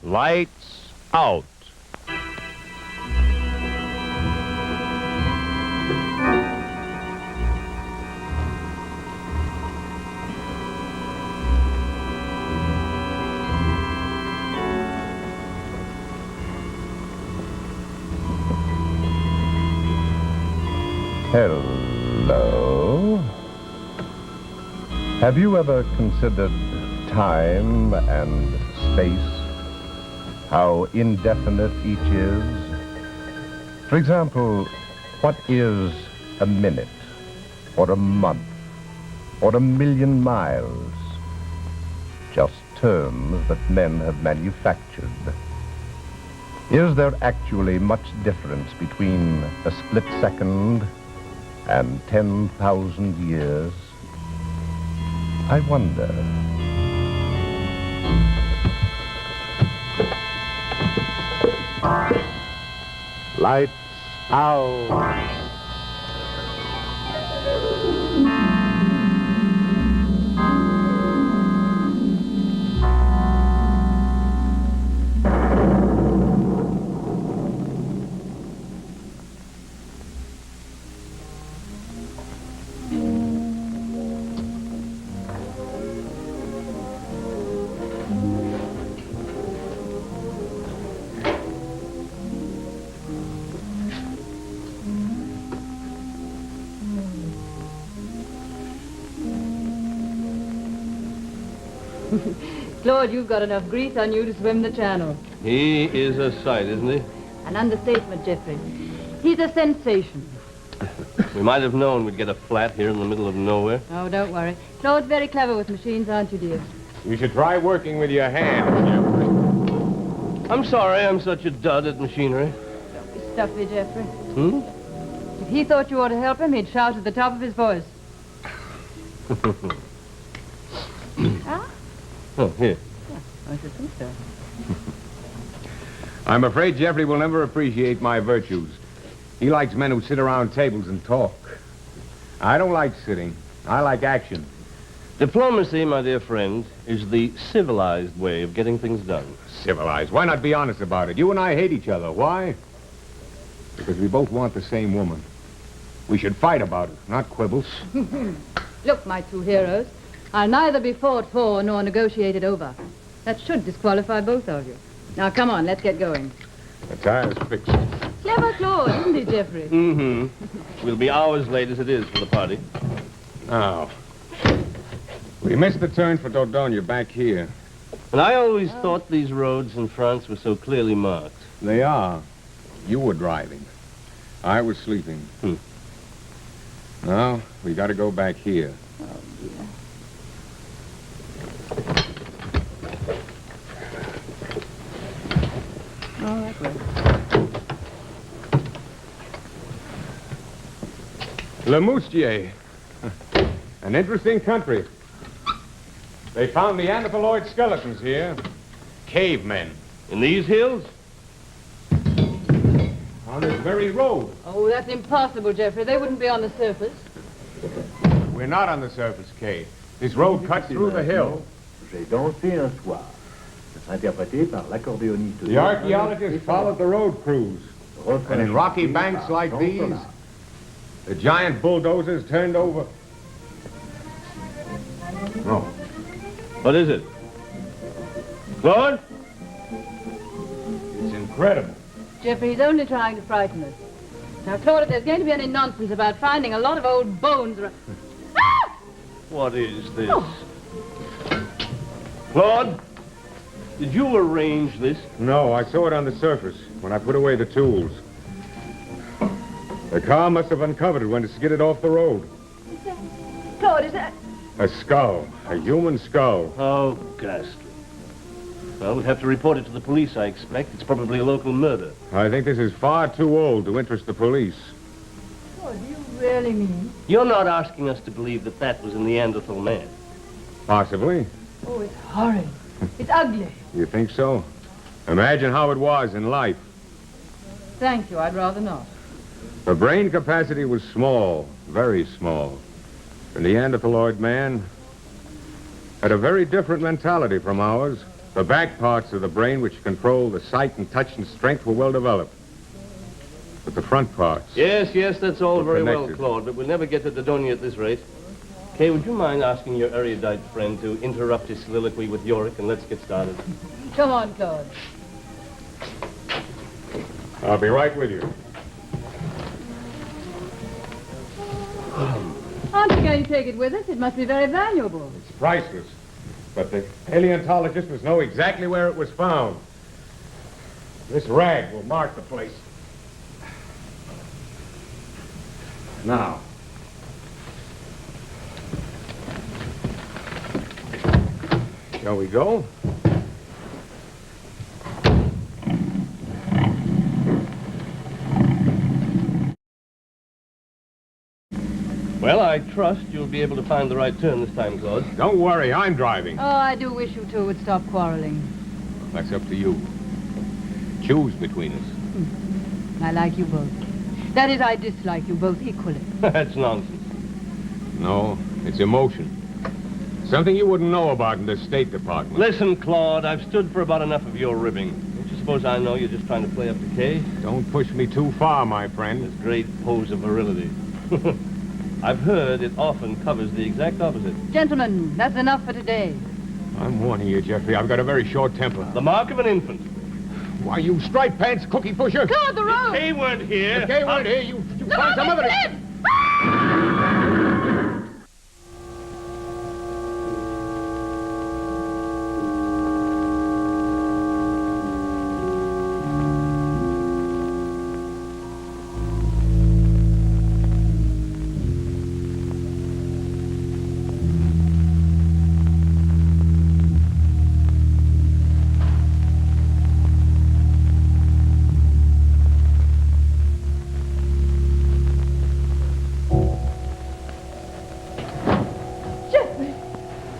Lights out. Hello. Have you ever considered time and space? How indefinite each is? For example, what is a minute, or a month, or a million miles? Just terms that men have manufactured. Is there actually much difference between a split second and 10,000 years? I wonder. Lights out. Claude, you've got enough grease on you to swim the channel. He is a sight, isn't he? An understatement, Jeffrey. He's a sensation. We might have known we'd get a flat here in the middle of nowhere. Oh, don't worry. Claude's very clever with machines, aren't you, dear? You should try working with your hands, Jeffrey. I'm sorry I'm such a dud at machinery. Don't be stuffy, Jeffrey. Hmm? If he thought you ought to help him, he'd shout at the top of his voice. Ah? Oh, here. Yeah, I should think so. I'm afraid Jeffrey will never appreciate my virtues. He likes men who sit around tables and talk. I don't like sitting. I like action. Diplomacy, my dear friend, is the civilized way of getting things done. Civilized. Why not be honest about it? You and I hate each other. Why? Because we both want the same woman. We should fight about it, not quibbles. Look, my two heroes, I'll neither be fought for nor negotiated over. That should disqualify both of you. Now, come on, let's get going. The tire's fixed. Clever Claude, isn't he, Jeffrey? Mm-hmm. We'll be hours late as it is for the party. Now, we missed the turn for Dordogne back here. And I always thought these roads in France were so clearly marked. They are. You were driving. I was sleeping. Now, we got to go back here. Oh, dear. Oh, that way. Le Moustier. An interesting country. They found Neanderthaloid skeletons here. Cavemen. In these hills? On this very road. Oh, that's impossible, Jeffrey. They wouldn't be on the surface. We're not on the surface, Kay. This road cuts through the hill. J'ai dansé un soir. Interprété par l'accordéoniste. The archaeologists followed the road crews. And in rocky banks like these, the giant bulldozers turned over. No. What is it? Claude? It's incredible. Jeffrey, he's only trying to frighten us. Now, Claude, if there's going to be any nonsense about finding a lot of old bones... Ah! What is this? Oh. Claude? Did you arrange this? No, I saw it on the surface when I put away the tools. The car must have uncovered it when it skidded off the road. Claude, is that... A skull. A human skull. Oh, ghastly. Well, we'll have to report it to the police, I expect. It's probably a local murder. I think this is far too old to interest the police. Claude, do you really mean... You're not asking us to believe that that was a Neanderthal man. Possibly. Oh, it's horrid. It's ugly. You think so? Imagine how it was in life. Thank you, I'd rather not. The brain capacity was small, very small. The Neanderthaloid man had a very different mentality from ours. The back parts of the brain which control the sight and touch and strength were well developed. But the front parts... Yes, that's all We're very well, connected. Claude, but we'll never get to Dodonia at this rate. Kay, would you mind asking your erudite friend to interrupt his soliloquy with Yorick, and let's get started? Come on, Claude. I'll be right with you. Aren't you going to take it with us? It must be very valuable. It's priceless. But the paleontologist must know exactly where it was found. This rag will mark the place. Now. Shall we go? Well, I trust you'll be able to find the right turn this time, Claude. Don't worry, I'm driving. Oh, I do wish you two would stop quarreling. That's up to you. Choose between us. I like you both. That is, I dislike you both equally. That's nonsense. No, it's emotion. Something you wouldn't know about in the State Department. Listen, Claude, I've stood for about enough of your ribbing. Don't you suppose I know you're just trying to play up to Kay? Don't push me too far, my friend. This great pose of virility. I've heard it often covers the exact opposite. Gentlemen, that's enough for today. I'm warning you, Jeffrey. I've got a very short temper. The mark of an infant. Why, you striped pants cookie pusher. Claude, the road! Kay weren't here. If Kay weren't here, you find some other...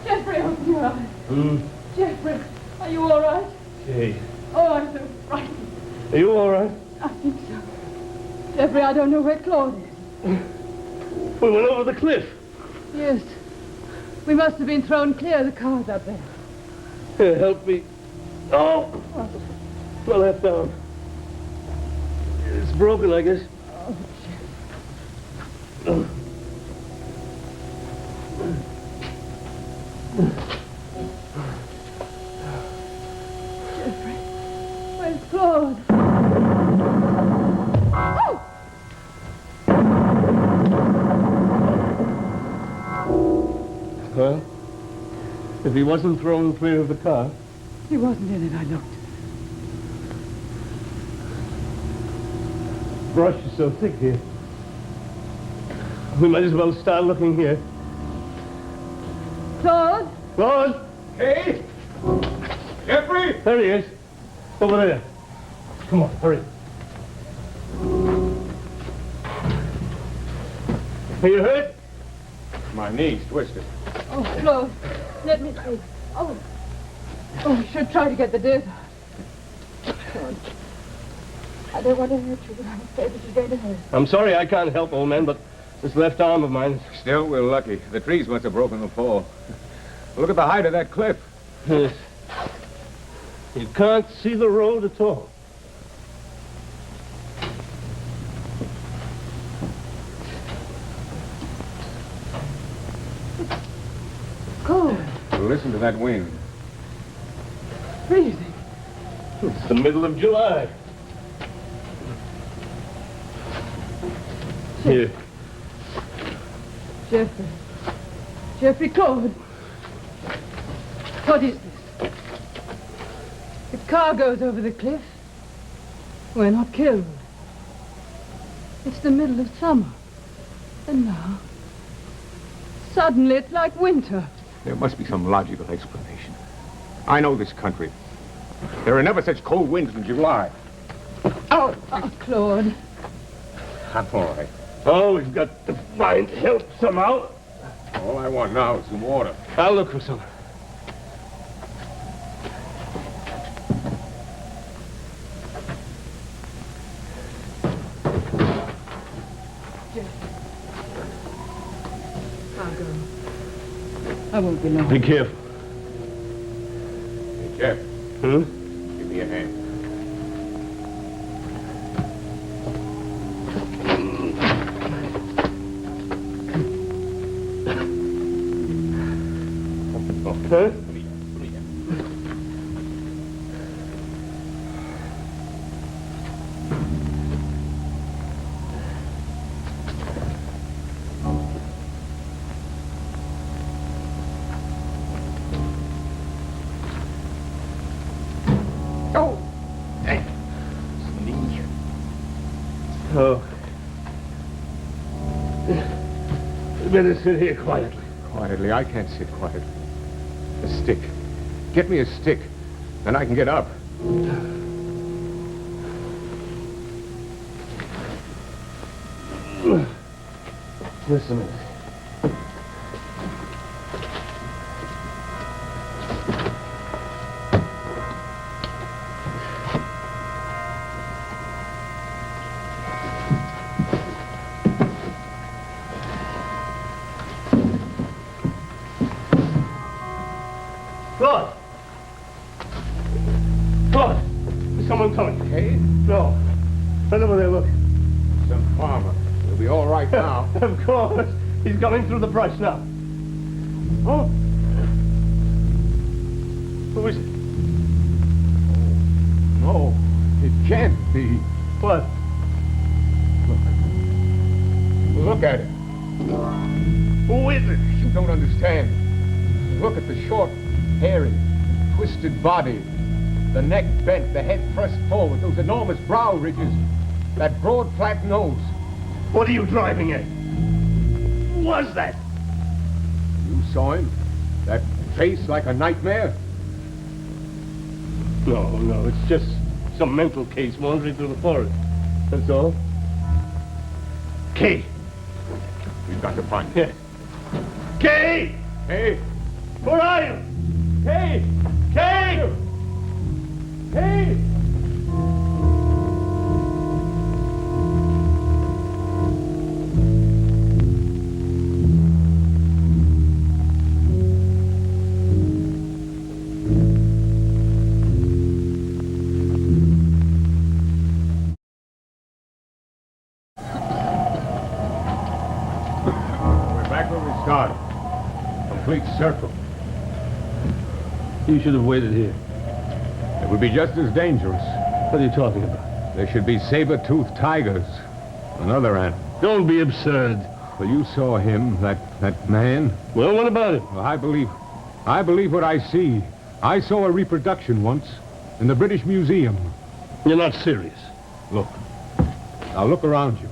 Jeffrey, open your eyes. Jeffrey, are you all right? Kay, Oh, I'm so frightened. are you all right? I think so. Jeffrey, I don't know where Claude is. We went over the cliff. Yes. We must have been thrown clear of the cars up there. Here, help me. Oh! My left arm. It's broken, I guess. Oh, Jeffrey, where's Claude? Oh! Well, if he wasn't thrown clear of the car. He wasn't in it, I looked. Brush is so thick here. We might as well start looking here. Claude? Claude! Kay? Jeffrey? There he is. Over there. Come on, hurry. Are you hurt? My knee's twisted. Oh, Claude, let me see. Oh, I should try to get the dirt out. Claude, I don't want to hurt you, but I'm afraid this is going to hurt. I'm sorry I can't help, old man, but this left arm of mine... Still, we're lucky. The trees must have broken the fall. Look at the height of that cliff. Yes. You can't see the road at all. Cold, Listen to that wind. freezing. It's the middle of July. Here. Jeffrey. Jeffrey, Claude. What is this? The car goes over the cliff. We're not killed. It's the middle of summer. And now, suddenly it's like winter. There must be some logical explanation. I know this country. There are never such cold winds in July. Oh, Claude. I'm all right. Oh, we've got to find help somehow. All I want now is some water. I'll look for some. I'll go. I won't be long. Be careful. Hey, Jeff. Hmm? Give me a hand. Huh? Oh! Hey! Sneak. Oh. You better sit here quietly. Quietly, I can't sit quietly. A stick. Get me a stick. Then I can get up. Just a minute. Claude! Claude! There's someone coming. Hey? No. Right over there, look. Some farmer. We'll be all right now. Of course. He's coming through the brush now. Oh. Who is it? No, it can't be. What? Look at it. Who is it? You don't understand. Look at the short, hairy, twisted body. The neck bent, the head thrust forward, those enormous brow ridges, that broad, flat nose. What are you driving at? Who was that? You saw him? That face like a nightmare? No, it's just some mental case wandering through the forest. That's all. Kay! We've got to find him. Yes. Kay! Hey! Where are you? Kay! Kay! Kay! We're back where we started. Complete circle. You should have waited here. It would be just as dangerous. What are you talking about? There should be saber-toothed tigers. Another animal. Don't be absurd. Well, you saw him, that man. Well, what about it? Well, I believe what I see. I saw a reproduction once in the British Museum. You're not serious. Look. Now look around you.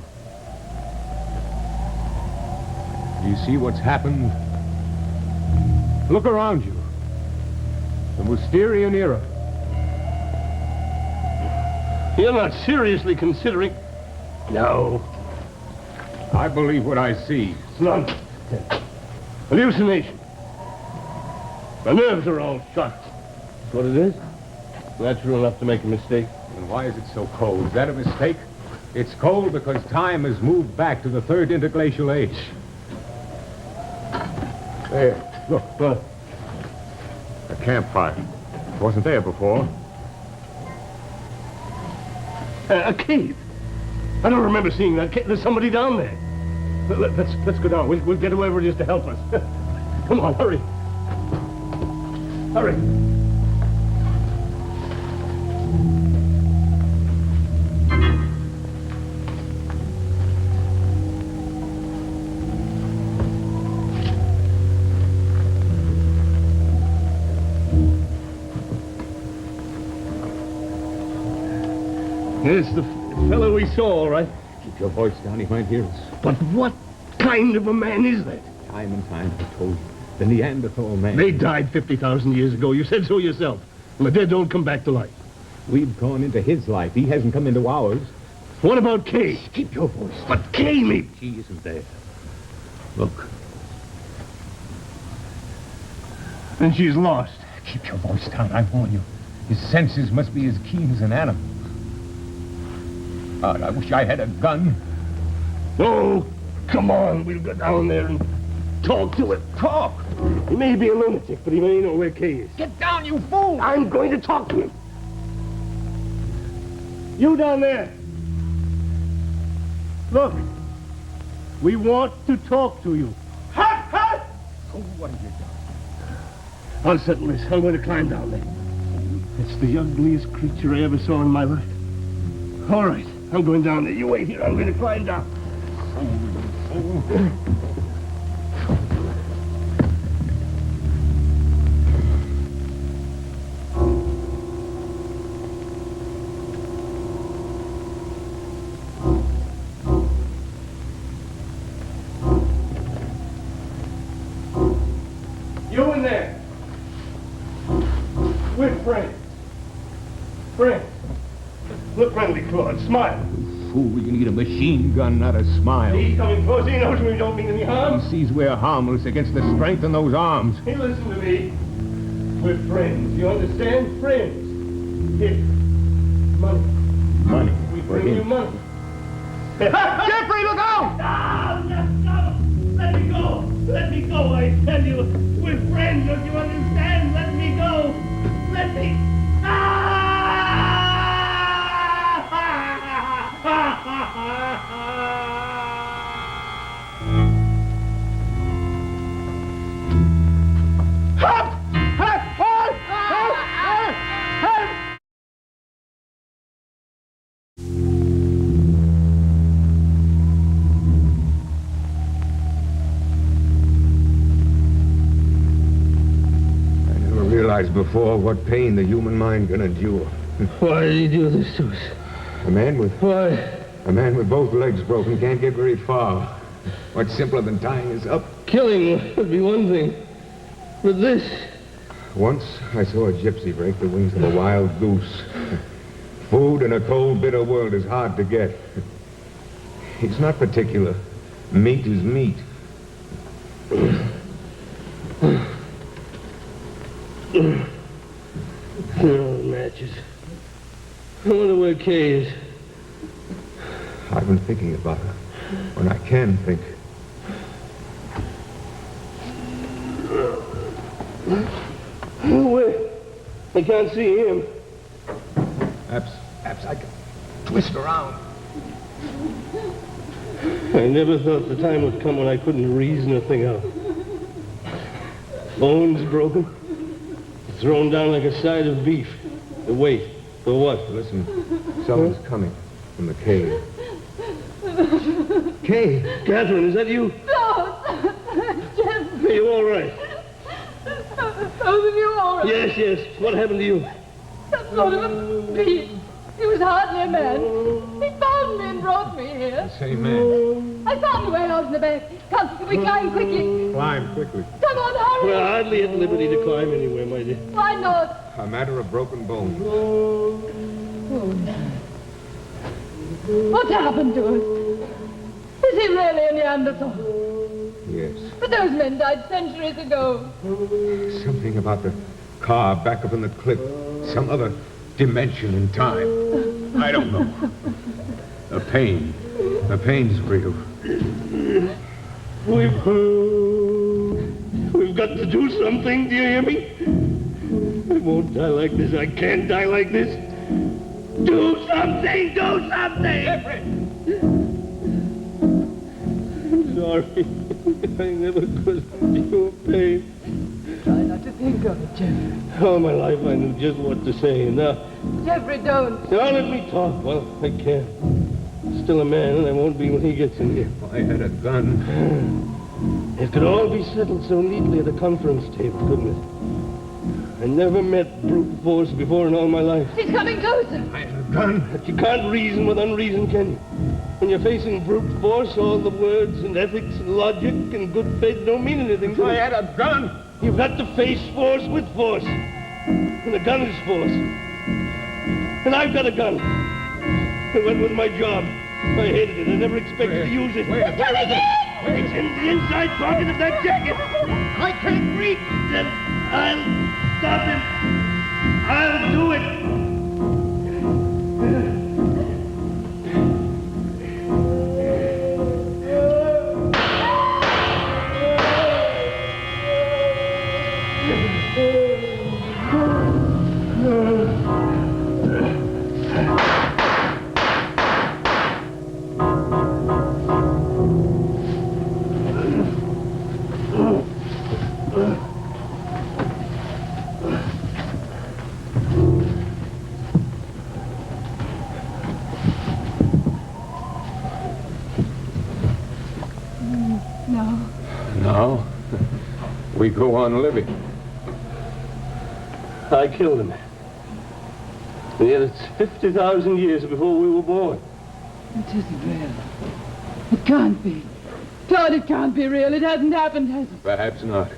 Do you see what's happened? Look around you. The Mousterian era. You're not seriously considering... No. I believe what I see. It's nonsense. Hallucination. My nerves are all shot. That's what it is. Natural enough to make a mistake. And why is it so cold? Is that a mistake? It's cold because time has moved back to the third interglacial age. There, look. What? A campfire. It wasn't there before. A cave. I don't remember seeing that cave. There's somebody down there. Let's go down. We'll get whoever it is to help us. Come on, hurry. Hurry. It's the fellow we saw, all right. Keep your voice down, he might hear us. But what kind of a man is that? Time and time, I told you. The Neanderthal man. They died 50,000 years ago. You said so yourself. And the dead don't come back to life. We've gone into his life. He hasn't come into ours. What about Kay? Keep your voice down. But Kay, maybe. He isn't there. Look. And she's lost. Keep your voice down, I warn you. His senses must be as keen as an animal. God, I wish I had a gun. Oh, come on. We'll go down there and talk to him. Talk! He may be a lunatic, but he may know where Kay is. Get down, you fool! I'm going to talk to him. You down there. Look. We want to talk to you. Hut! Hut! Oh, what have you done? I'll settle this. I'm going to climb down there. It's the ugliest creature I ever saw in my life. All right. I'm going down there. You wait here. I'm going to climb down. You in there. We're friends. Friends. Look friendly, Claude. Smile. Fool, you need a machine gun, not a smile. He's coming close. He knows we don't mean any harm. He sees we're harmless against the strength in those arms. Hey, listen to me. We're friends. You understand? Friends. Here. Money. Money. We for bring you him. money. Jeffrey, look out! No! Let me go! Let me go, I tell you! We're friends, don't you understand? Let me go! Let me... Before what pain the human mind can endure. Why did he do this to us? A man with Why? both legs broken can't get very far. What's simpler than tying us up? Killing would be one thing. But this... Once I saw a gypsy break the wings of a wild goose. Food in a cold, bitter world is hard to get. It's not particular. Meat is meat. No matches. I wonder where Kay is. I've been thinking about her. When I can think. Where? I can't see him. Perhaps I can twist around. I never thought the time would come when I couldn't reason a thing out. Bones broken. Thrown down like a side of beef. The weight. For what? Listen, someone's coming from the cave. Kay! Catherine, is that you? No! Jeffrey! Are you all right? Both of you all right? Yes. What happened to you? Some sort of a beast. He was hardly a man. He found me and brought me here. Same man. I found a way out in the back. Come, we climb quickly. Climb quickly. Come on, hurry. We're hardly at liberty to climb anywhere, my dear. Why not? A matter of broken bones. What's happened to us? Is he really a Neanderthal? Yes. But those men died centuries ago. Something about the car back up in the cliff. Some other dimension in time. I don't know. The pain. The pain's real. We've got to do something, do you hear me? I won't die like this. I can't die like this. Do something! Do something! I'm sorry. I never could feel pain. Try not to think of it, Jeffrey. All my life I knew just what to say. Now Jeffrey, don't. let me talk. Well, I can't. I'm still a man, and I won't be when he gets in here. I had a gun. It could all be settled so neatly at a conference table, couldn't it? I never met brute force before in all my life. He's coming closer. I had a gun. But you can't reason with unreason, can you? When you're facing brute force, all the words and ethics and logic and good faith don't mean anything, do I they? had a gun. You've got to face force with force. And the gun is force. And I've got a gun. It went with my job. I hated it. I never expected to use it. Where is it? It's in the inside pocket of that jacket. I can't breathe. Then I'll stop him. I'll do it. No. Now, we go on living. I killed him. And yet it's 50,000 years before we were born. It isn't real. It can't be. Claude, it can't be real. It hasn't happened, has it? Perhaps not.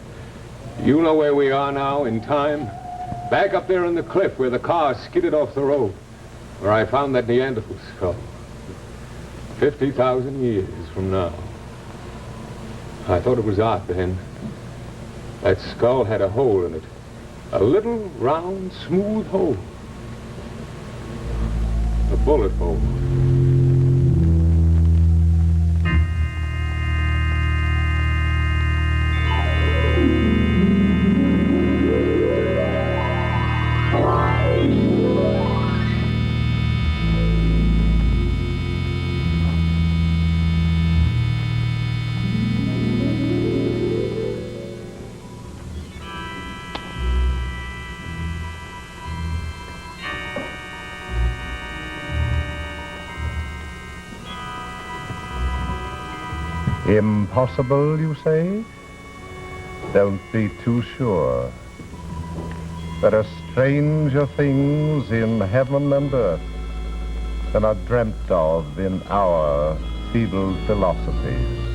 You know where we are now in time? Back up there on the cliff where the car skidded off the road. Where I found that Neanderthal skull. 50,000 years from now. I thought it was art then. That skull had a hole in it. A little, round, smooth hole. A bullet hole. Impossible, you say? Don't be too sure. There are stranger things in heaven and earth than are dreamt of in our feeble philosophies.